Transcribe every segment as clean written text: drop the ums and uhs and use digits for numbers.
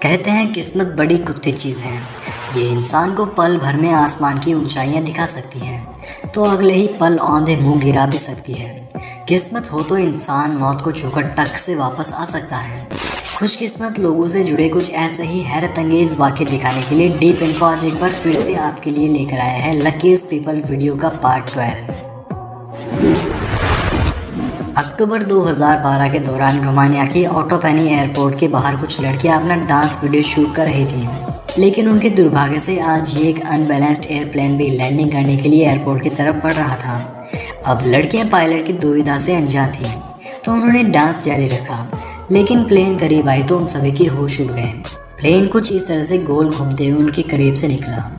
कहते हैं किस्मत बड़ी कुत्ती चीज़ है। ये इंसान को पल भर में आसमान की ऊंचाइयां दिखा सकती है तो अगले ही पल औंधे मुंह गिरा भी सकती है। किस्मत हो तो इंसान मौत को छूकर टक से वापस आ सकता है। खुशकिस्मत लोगों से जुड़े कुछ ऐसे ही हैरत अंगेज वाक़े दिखाने के लिए डीप इन्फो आज एक बार फिर से आपके लिए लेकर आया है लकीस्ट पीपल वीडियो का पार्ट 12। अक्टूबर 2012 के दौरान रोमानिया की ओटोपेनी एयरपोर्ट के बाहर कुछ लड़कियां अपना डांस वीडियो शूट कर रही थीं, लेकिन उनके दुर्भाग्य से आज ही एक अनबैलेंस्ड एयरप्लेन भी लैंडिंग करने के लिए एयरपोर्ट की तरफ बढ़ रहा था। अब लड़कियां पायलट की दुविधा से अनजान थीं, तो उन्होंने डांस जारी रखा, लेकिन प्लेन करीब आई तो उन सभी के होश उड़ गए। प्लेन कुछ इस तरह से गोल घूमते हुए उनके करीब से निकला।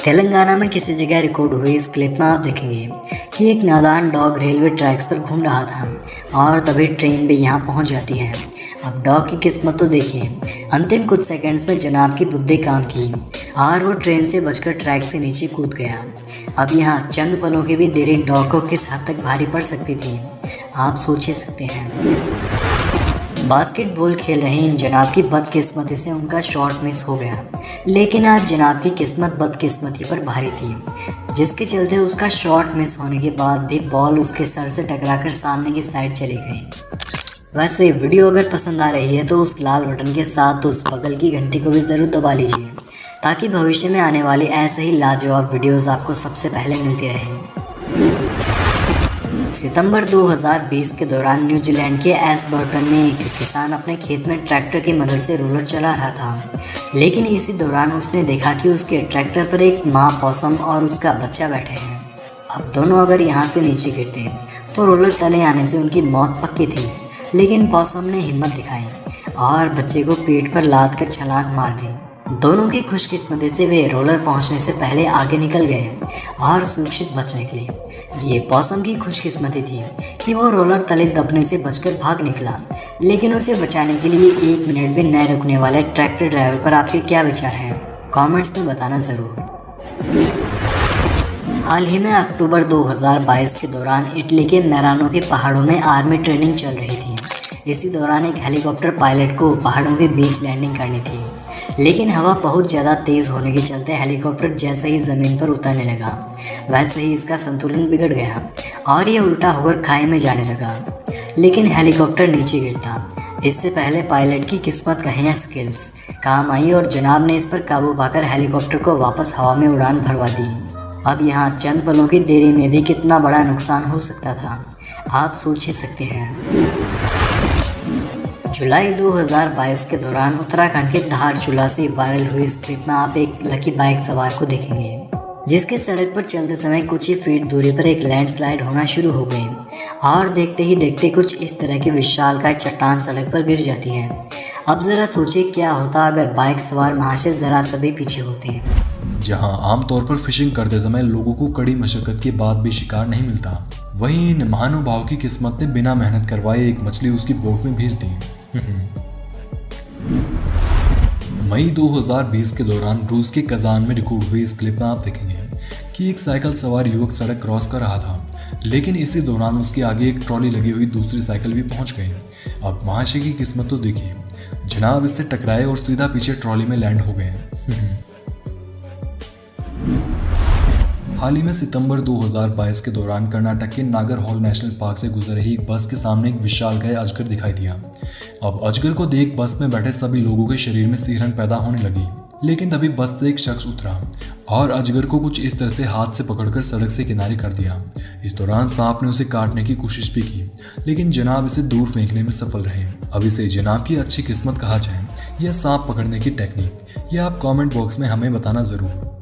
तेलंगाना में किसी जगह रिकॉर्ड हुई इस क्लिप में आप देखेंगे कि एक नादान डॉग रेलवे ट्रैक्स पर घूम रहा था और तभी ट्रेन भी यहाँ पहुँच जाती है। अब डॉग की किस्मत तो देखिए, अंतिम कुछ सेकंड्स में जनाब की बुद्धि काम की और वो ट्रेन से बचकर ट्रैक से नीचे कूद गया। अब यहाँ चंद पलों की भी देरी डॉग को किस हद तक भारी पड़ सकती थी, आप सोच ही सकते हैं। बास्केटबॉल खेल रहे इन जनाब की बदकिस्मती से उनका शॉट मिस हो गया, लेकिन आज जनाब की किस्मत बदकिस्मती पर भारी थी, जिसके चलते उसका शॉट मिस होने के बाद भी बॉल उसके सर से टकराकर सामने की साइड चली गई। वैसे वीडियो अगर पसंद आ रही है तो उस लाल बटन के साथ उस बगल की घंटी को भी ज़रूर दबा लीजिए, ताकि भविष्य में आने वाली ऐसे ही लाजवाब वीडियोज़ आपको सबसे पहले मिलती रहें। सितंबर 2020 के दौरान न्यूजीलैंड के एशबर्टन में एक किसान अपने खेत में ट्रैक्टर की मदद से रोलर चला रहा था, लेकिन इसी दौरान उसने देखा कि उसके ट्रैक्टर पर एक माँ पॉसम और उसका बच्चा बैठे हैं। अब दोनों अगर यहाँ से नीचे गिरते तो रोलर तले आने से उनकी मौत पक्की थी, लेकिन पॉसम ने हिम्मत दिखाई और बच्चे को पीठ पर लाद कर छलांग मार दी। दोनों की खुशकिस्मती से वे रोलर पहुंचने से पहले आगे निकल गए और सुरक्षित बच निकले। ये पॉसम की खुशकिस्मती थी कि वो रोलर तले दबने से बचकर भाग निकला, लेकिन उसे बचाने के लिए 1 मिनट भी न रुकने वाले ट्रैक्टर ड्राइवर पर आपके क्या विचार हैं, कमेंट्स में बताना ज़रूर। हाल ही में अक्टूबर 2022 के दौरान इटली के मेरानो के पहाड़ों में आर्मी ट्रेनिंग चल रही थी। इसी दौरान एक हेलीकॉप्टर पायलट को पहाड़ों के बीच लैंडिंग करनी थी, लेकिन हवा बहुत ज़्यादा तेज़ होने के चलते हेलीकॉप्टर जैसे ही ज़मीन पर उतरने लगा, वैसे ही इसका संतुलन बिगड़ गया और ये उल्टा होकर खाई में जाने लगा, लेकिन हेलीकॉप्टर नीचे गिरता इससे पहले पायलट की किस्मत कहें या स्किल्स काम आई और जनाब ने इस पर काबू पाकर हेलीकॉप्टर को वापस हवा में उड़ान भरवा दी। अब यहाँ चंद पलों की देरी में भी कितना बड़ा नुकसान हो सकता था, आप सोच ही सकते हैं। जुलाई 2022 के दौरान उत्तराखंड के धारचूला से वायरल हुई इस क्लिप में आप एक लकी बाइक सवार को देखेंगे, जिसके सड़क पर चलते समय कुछ ही फीट दूरी पर एक लैंडस्लाइड होना शुरू हो गई और देखते ही देखते कुछ इस तरह की विशालकाय चट्टान सड़क पर गिर जाती है। अब ज़रा सोचिए क्या होता अगर बाइक सवार वहाँ से ज़रा सभी पीछे होते हैं। जहां आमतौर पर फिशिंग करते समय लोगों को कड़ी मशक्कत के बाद भी शिकार नहीं मिलता, वहीं इन महानुभाव की किस्मत ने बिना मेहनत करवाए एक मछली उसकी बोट में भेज दी। मई 2020 के दौरान रूस के कजान में रिकॉर्ड हुई इस क्लिप में आप देखेंगे कि एक साइकिल सवार युवक सड़क क्रॉस कर रहा था, लेकिन इसी दौरान उसके आगे एक ट्रॉली लगी हुई दूसरी साइकिल भी पहुंच गई। अब महाशय की किस्मत तो देखिए, जनाब इससे टकराए और सीधा पीछे ट्रॉली में लैंड हो गए। हाल ही में सितंबर 2022 के दौरान कर्नाटक के नागरहोल नेशनल पार्क से गुजर रही एक बस के सामने एक विशालकाय अजगर दिखाई दिया। अब अजगर को देख बस में बैठे सभी लोगों के शरीर में सिहरन पैदा होने लगी, लेकिन तभी बस से एक शख्स उतरा और अजगर को कुछ इस तरह से हाथ से पकड़कर सड़क से किनारे कर दिया। इस दौरान सांप ने उसे काटने की कोशिश भी की, लेकिन जनाब इसे दूर फेंकने में सफल रहे। अब इसे जनाब की अच्छी किस्मत कहा जाए या सांप पकड़ने की टेक्निक, यह आप कमेंट बॉक्स में हमें बताना जरूर।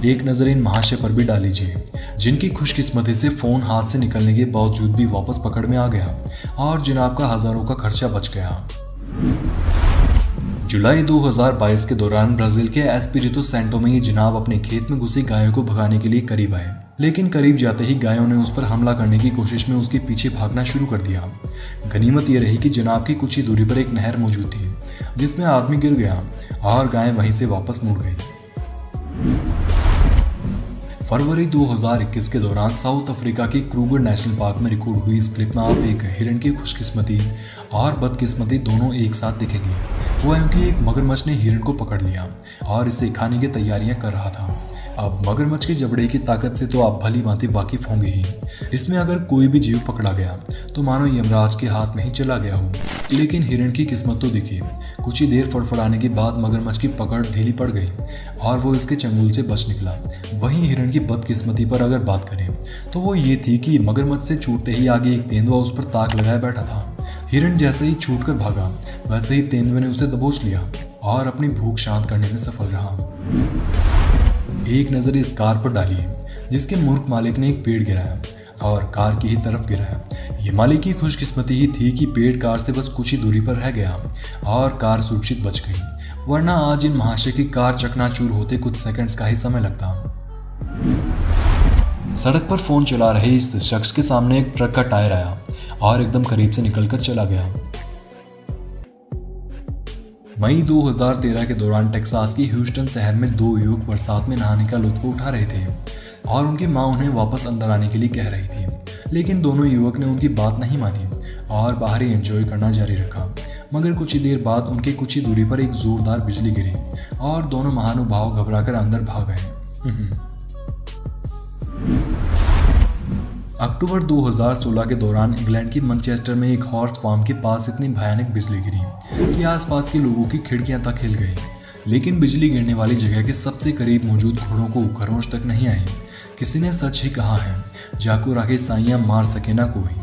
एक नज़र इन महाशय पर भी डाल लीजिए, जिनकी खुशकिस्मती से फ़ोन हाथ से निकलने के बावजूद भी वापस पकड़ में आ गया और जनाब का हज़ारों का खर्चा बच गया। जुलाई 2022 के दौरान ब्राज़ील के एस्पिरितो सैंटो में ये जनाब अपने खेत में घुसी गायों को भगाने के लिए करीब आए, लेकिन करीब जाते ही गायों ने उस पर हमला करने की कोशिश में उसके पीछे भागना शुरू कर दिया। गनीमत ये रही कि जनाब की कुछ ही दूरी पर एक नहर मौजूद थी, जिसमें आदमी गिर गया और गायें वहीं से वापस मुड़ गई। फरवरी 2021 के दौरान साउथ अफ्रीका के क्रूगर नेशनल पार्क में रिकॉर्ड हुई इस क्लिप में आप एक हिरण की खुशकिस्मती और बदकिस्मती दोनों एक साथ दिखेंगे। वो है कि एक मगरमच्छ ने हिरण को पकड़ लिया और इसे खाने की तैयारियां कर रहा था। अब मगरमच्छ के जबड़े की ताकत से तो आप भली भांति वाकिफ होंगे ही। इसमें अगर कोई भी जीव पकड़ा गया तो मानो यमराज के हाथ में ही चला गया हो। लेकिन हिरण की किस्मत तो दिखी। कुछ ही देर फड़फड़ाने के बाद मगरमच्छ की पकड़ ढीली पड़ गई और वो इसके चंगुल से बच निकला। वहीं हिरण की बदकिस्मती पर अगर बात करें तो वो ये थी कि मगरमच्छ से छूटते ही आगे एक तेंदुआ उस पर ताक लगाए बैठा था। हिरण जैसे ही छूटकर भागा वैसे ही तेंदुए ने उसे दबोच लिया और अपनी भूख शांत करने में सफल रहा। एक नज़र इस कार पर डालिए जिसके मूर्ख मालिक ने एक पेड़ गिराया और कार की ही तरफ गिराया। ये मालिक की खुशकिस्मती ही थी कि पेड़ कार से बस कुछ ही दूरी पर रह गया और कार सुरक्षित बच गई, वरना आज इन महाशय की कार चकनाचूर होते कुछ सेकंड्स का ही समय लगता। सड़क पर फोन चला रहे इस शख्स के सामने एक ट्रक का टायर आया और एकदम करीब से निकलकर चला गया। मई 2013 के दौरान टेक्सास की ह्यूस्टन शहर में दो युवक बरसात में नहाने का लुत्फ उठा रहे थे और उनकी मां उन्हें वापस अंदर आने के लिए कह रही थी। लेकिन दोनों युवक ने उनकी बात नहीं मानी और बाहर ही एंजॉय करना जारी रखा। मगर कुछ ही देर बाद उनके कुछ ही दूरी पर एक जोरदार बिजली गिरी और दोनों महानुभाव घबराकर अंदर भाग गए। अक्टूबर 2016 के दौरान इंग्लैंड की मैनचेस्टर में एक हॉर्स फार्म के पास इतनी भयानक बिजली गिरी कि आसपास के लोगों की खिड़कियां तक हिल गई। लेकिन बिजली गिरने वाली जगह के सबसे करीब मौजूद घोड़ों को खरोंच तक नहीं आई। किसी ने सच ही कहा है, जाको राखे साइयां मार सके ना कोई।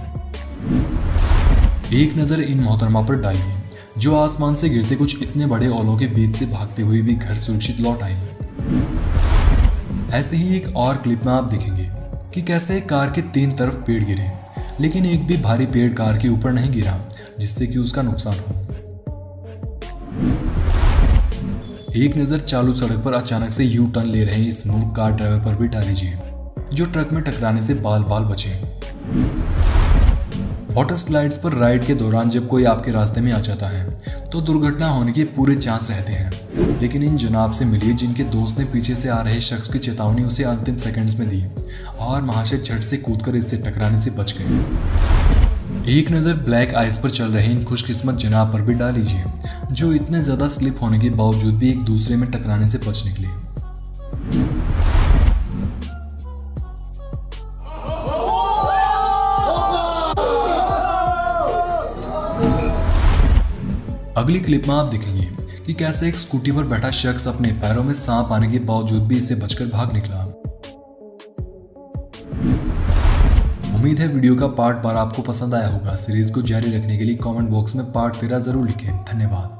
एक नज़र इन मोहतरमा पर डालिए जो आसमान से गिरते कुछ इतने बड़े ओलों के बीच से भागते हुए भी घर सुरक्षित लौट आई। ऐसे ही एक और क्लिप में आप देखेंगे कि कैसे कार के 3 तरफ पेड़ गिरे, लेकिन एक भी भारी पेड़ कार के ऊपर नहीं गिरा जिससे कि उसका नुकसान हो। एक नज़र चालू सड़क पर अचानक से यू टर्न ले रहे इस मूर्ख कार ड्राइवर पर भी डाल लीजिए जो ट्रक में टकराने से बाल बाल बचे। वाटर स्लाइड्स पर राइड के दौरान जब कोई आपके रास्ते में आ जाता है तो दुर्घटना होने के पूरे चांस रहते हैं। लेकिन इन जनाब से मिलिए जिनके दोस्त ने पीछे से आ रहे शख्स की चेतावनी उसे अंतिम सेकंड्स में दी और महाशय झट से कूदकर इससे टकराने से बच गए। एक नज़र ब्लैक आइस पर चल रहे इन खुशकिस्मत जनाब पर भी डाल लीजिए जो इतने ज़्यादा स्लिप होने के बावजूद भी एक दूसरे में टकराने से बच निकले। अगली क्लिप में आप देखेंगे कि कैसे एक स्कूटी पर बैठा शख्स अपने पैरों में सांप आने के बावजूद भी इसे बचकर भाग निकला। उम्मीद है वीडियो का पार्ट 12 आपको पसंद आया होगा। सीरीज को जारी रखने के लिए कमेंट बॉक्स में पार्ट 13 जरूर लिखें। धन्यवाद।